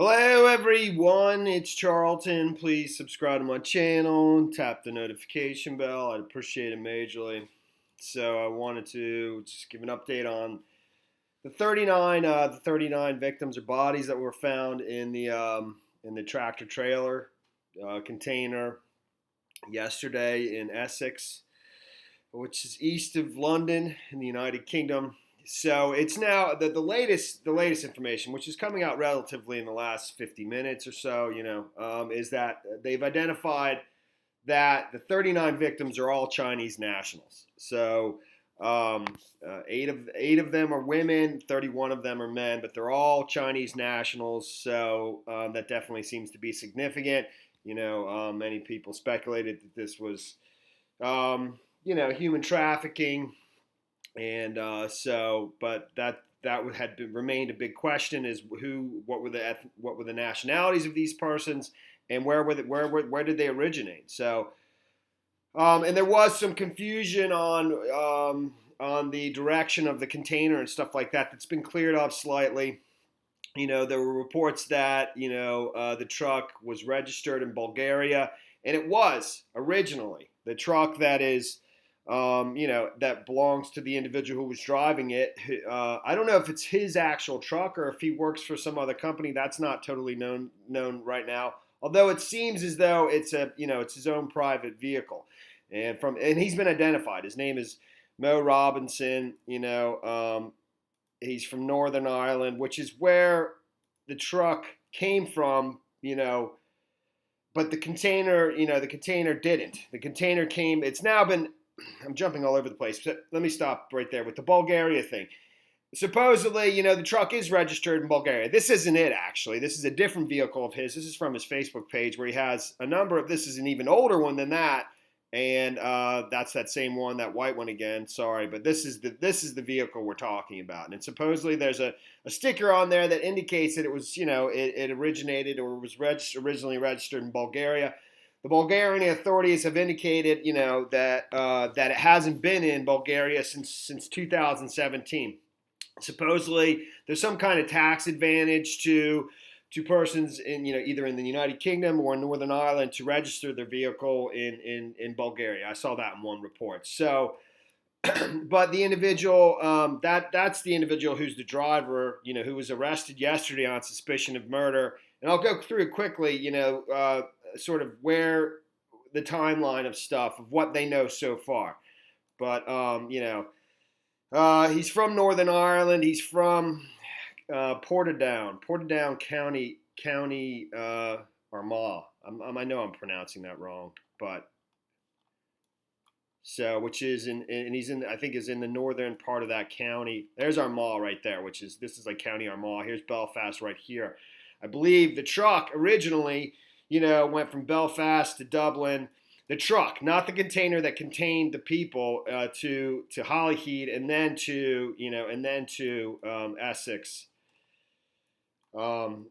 Hello everyone, it's Charlton. Please subscribe to my channel and tap the notification bell. I'd appreciate it majorly. So I wanted to just give an update on the 39 victims or bodies that were found in the tractor trailer container yesterday in Essex, which is east of London in the United Kingdom. So it's now the latest information, which is coming out relatively in the last 50 minutes or so. Is that they've identified that the 39 victims are all Chinese nationals. So eight of them are women, 31 of them are men, but they're all Chinese nationals. So that definitely seems to be significant. Many people speculated that this was human trafficking. And but that had remained a big question: is what were the nationalities of these persons, and where did they originate? So, and there was some confusion on the direction of the container and stuff like that. That's been cleared up slightly. There were reports that the truck was registered in Bulgaria, and it was originally the truck that is. That belongs to the individual who was driving it. I don't know if it's his actual truck or if he works for some other company. That's not totally known right now. Although it seems as though it's his own private vehicle, and he's been identified. His name is Mo Robinson. He's from Northern Ireland, which is where the truck came from. But the container didn't. The container came. It's now been. I'm jumping all over the place. But let me stop right there with the Bulgaria thing. Supposedly, the truck is registered in Bulgaria. This isn't it, actually. This is a different vehicle of his. This is from his Facebook page where he has a number of, this is an even older one than that. And that's that same one, that white one again. Sorry, but this is the vehicle we're talking about. And supposedly there's a sticker on there that indicates that it was, it originated or was originally registered in Bulgaria. The Bulgarian authorities have indicated, that it hasn't been in Bulgaria since 2017. Supposedly, there's some kind of tax advantage to persons in, either in the United Kingdom or Northern Ireland to register their vehicle in Bulgaria. I saw that in one report. So, but the individual, that's the individual who's the driver, who was arrested yesterday on suspicion of murder. And I'll go through it quickly, sort of where the timeline of stuff of what they know so far. But he's from Northern Ireland. He's from Portadown County Armagh. I know I'm pronouncing that wrong, but so which is and he's in, I think is in the northern part of that county. There's Armagh right there, this is like County Armagh. Here's Belfast right here. I believe the truck originally, went from Belfast to Dublin. The truck, not the container that contained the people, to Holyhead, and then to Essex. Purfleet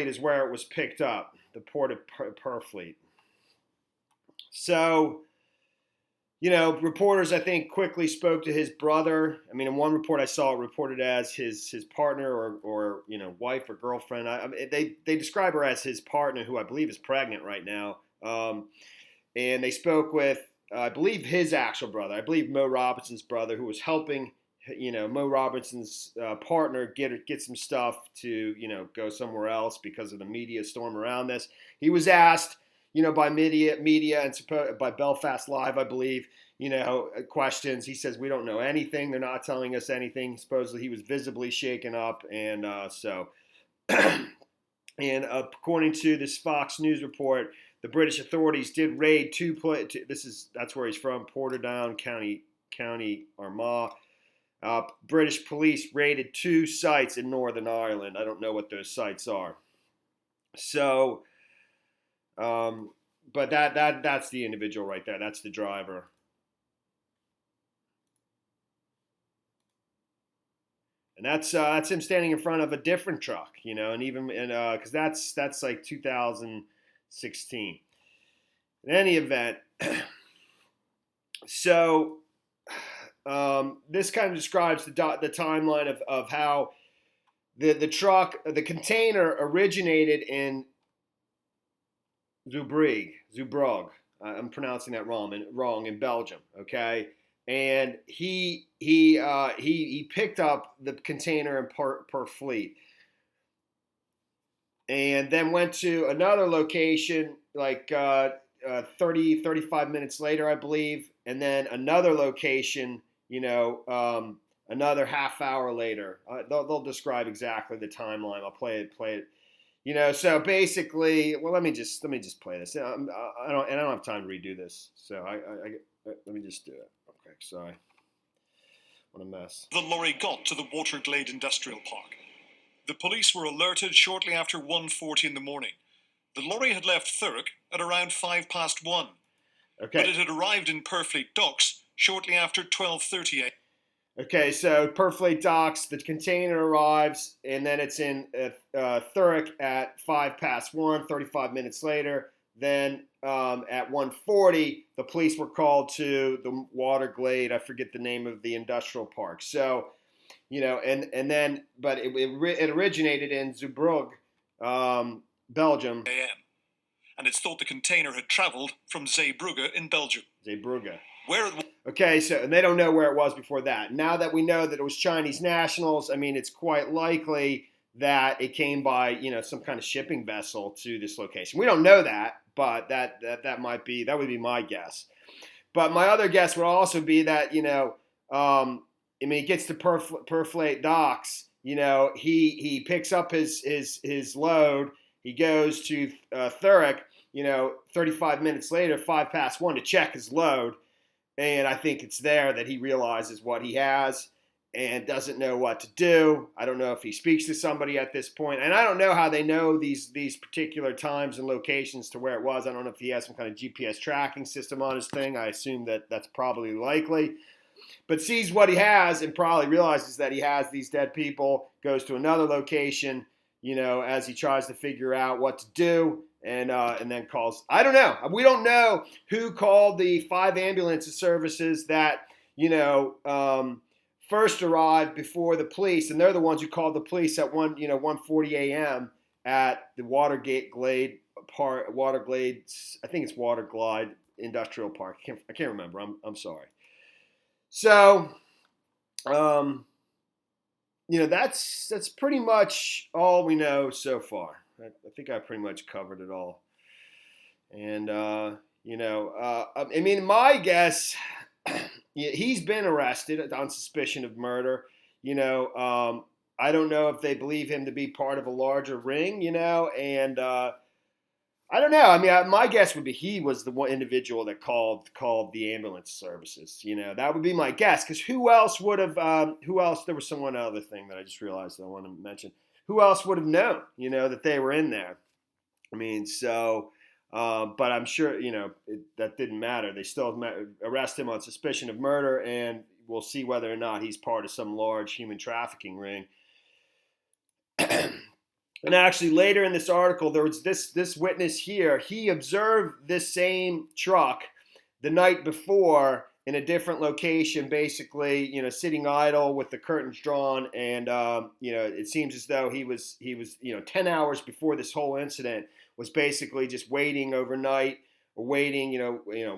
is where it was picked up, the port of Purfleet. So, reporters, I think, quickly spoke to his brother. I mean, in one report I saw it reported as his partner or wife or girlfriend. They describe her as his partner, who I believe is pregnant right now. And they spoke with, I believe, his actual brother. I believe Mo Robinson's brother, who was helping, Mo Robinson's partner get some stuff to, go somewhere else because of the media storm around this. He was asked, by media and by Belfast Live, I believe, questions. He says, we don't know anything. They're not telling us anything. Supposedly he was visibly shaken up. And and according to this Fox News report, the British authorities did raid that's where he's from, Portadown County Armagh. British police raided 2 sites in Northern Ireland. I don't know what those sites are. So, but that's the individual right there. That's the driver. And that's him standing in front of a different truck, and even because that's like 2016. In any event, so this kind of describes the timeline of how the container originated in Zeebrugge. I'm pronouncing that wrong in Belgium. Okay, and he picked up the container in Purfleet, and then went to another location like 35 minutes later, I believe, and then another location, another half hour later. They'll describe exactly the timeline. I'll play it. So basically, well, let me just play this. I don't have time to redo this. So let me just do it. Okay, sorry. What a mess. The lorry got to the Waterglade Industrial Park. The police were alerted shortly after 1:40 in the morning. The lorry had left Thurrock at around 1:05. Okay. But it had arrived in Purfleet Docks shortly after 12:30 a.m. Okay, so Purfleet Docks, the container arrives, and then it's in Thurrock at 1:05, 35 minutes later. Then at 1:40, the police were called to the Waterglade. I forget the name of the industrial park. So, and then, but it originated in Zeebrugge, Belgium. And it's thought the container had travelled from Zeebrugge in Belgium. Zeebrugge. Where? Okay, so and they don't know where it was before that. Now that we know that it was Chinese nationals, I mean, it's quite likely that it came by, some kind of shipping vessel to this location. We don't know that, but that would be my guess. But my other guess would also be that, he gets to Purfleet Docks, he picks up his load, he goes to Thurrock, 35 minutes later, 1:05 to check his load. And I think it's there that he realizes what he has and doesn't know what to do. I don't know if he speaks to somebody at this point. And I don't know how they know these particular times and locations to where it was. I don't know if he has some kind of GPS tracking system on his thing. I assume that that's probably likely. But sees what he has and probably realizes that he has these dead people, goes to another location, as he tries to figure out what to do. And then calls. I don't know. We don't know who called the 5 ambulance services that first arrived before the police, and they're the ones who called the police at 1:40 a.m. at the Waterglade Park. Waterglade. I think it's Waterglade Industrial Park. I can't remember. I'm sorry. So, that's pretty much all we know so far. I think I pretty much covered it all. And, my guess, he's been arrested on suspicion of murder. I don't know if they believe him to be part of a larger ring, and I don't know. I mean, my guess would be he was the one individual that called the ambulance services. That would be my guess. Because who else would have, there was one other thing that I just realized that I wanted to mention. Who else would have known, that they were in there? I mean, so, but I'm sure, that didn't matter. They still arrest him on suspicion of murder, and we'll see whether or not he's part of some large human trafficking ring. And actually, later in this article, there was this witness here. He observed this same truck the night before in a different location, basically, sitting idle with the curtains drawn, and it seems as though he was 10 hours before this whole incident was basically just waiting overnight or waiting,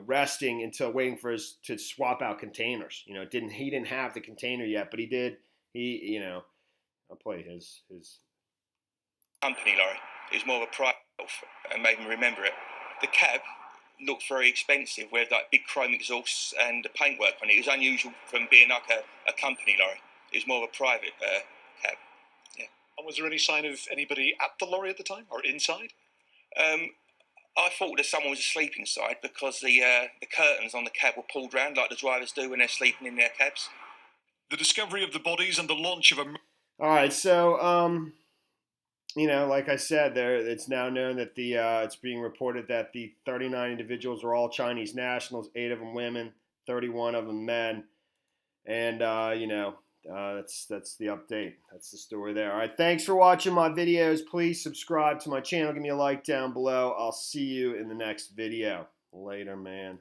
resting until waiting for to swap out containers. He didn't have the container yet, but he did. I'll play his company lorry. It was more of a private, and made me remember it. The cab looked very expensive, with big chrome exhausts and paintwork on it. It was unusual from being like a company lorry. It was more of a private cab. Yeah. And was there any sign of anybody at the lorry at the time, or inside? I thought that someone was asleep inside because the curtains on the cab were pulled round like the drivers do when they're sleeping in their cabs. The discovery of the bodies and the launch of a... All right, so like I said, it's now known that it's being reported that the 39 individuals are all Chinese nationals, 8 of them women, 31 of them men, and that's the update. That's the story there. All right, thanks for watching my videos. Please subscribe to my channel. Give me a like down below. I'll see you in the next video. Later, man.